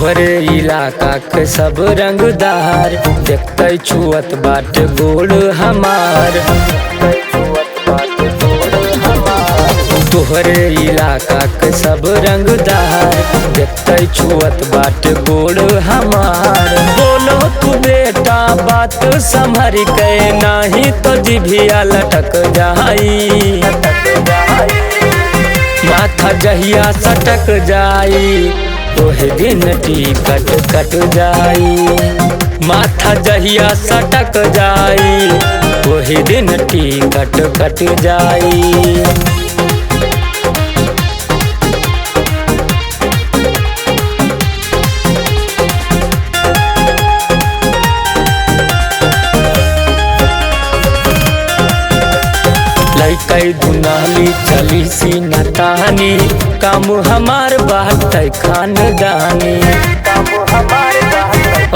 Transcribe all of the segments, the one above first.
तोहरे इलाका के सब रंगदार देखते छुअत बाट गोड़ हमार। तोहरे इलाका के सब रंगदार देखते छुअत बाट गोड़ हमार। बोलो तू बेटा बात संभर के नहीं तो जिभिया लटक जाई। माथा जहिया सटक जाई ओहे दिन टिकट कट जाई। माथा जहिया सटक जाई ओहे दिन टिकट कट जाई। लइकै दुनाली चली सी नतानी काम हमार बात खानदानी।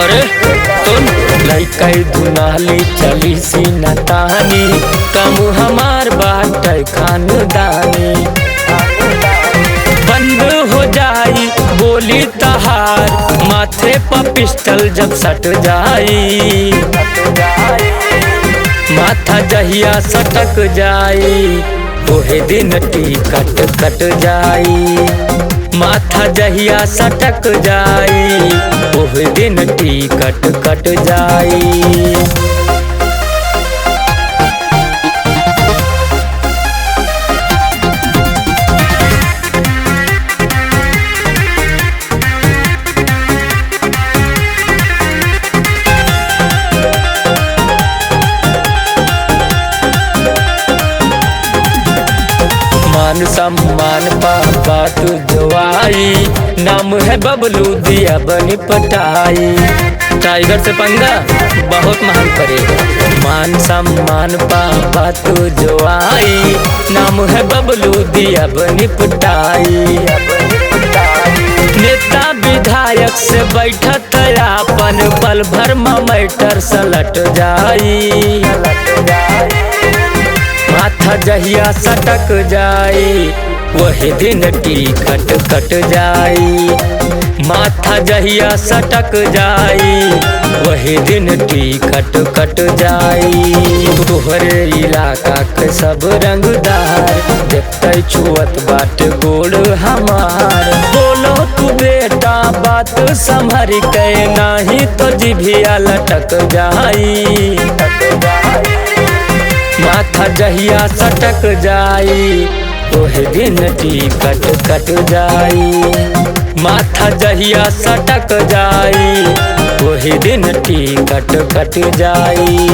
अरे सुन लइकै दुनाली चली सी नतानी काम हमार बात खानदानी। बंद हो जाई बोली तहार माथे पर पिस्टल जब सट जाई। माथा जहिया सटक जाई ओहे दिन टिकट कट जाई। माथा जहिया सटक जाई ओहे दिन टिकट कट जाई। मान सम्मान पापा तू जवाई नाम है बबलू दिया बनी पटाई। टाइगर से पंगा बहुत महंग पड़ेगा। मान सम्मान पापा तू जवाई नाम है बबलू दिया बनी पटाई। नेता विधायक से बैठत अपन पल भर में मैटर सलट जाई। माथा जहिया सटक जाई वही दिन टिकट कट जाई। माथा जहिया सटक जाई वही दिन टिकट कट जाई। तोहरे इलाका के सब रंगदार देखते छुअत बाट गोड़ हमार। बोलो तू बेटा बात संभर के नहीं तो जिभिया लटक जाई। माथा जहिया सटक जाई ओहे दिन टिकट कट जाई। माथा जहिया सटक जाई ओहे दिन टिकट कट जाई।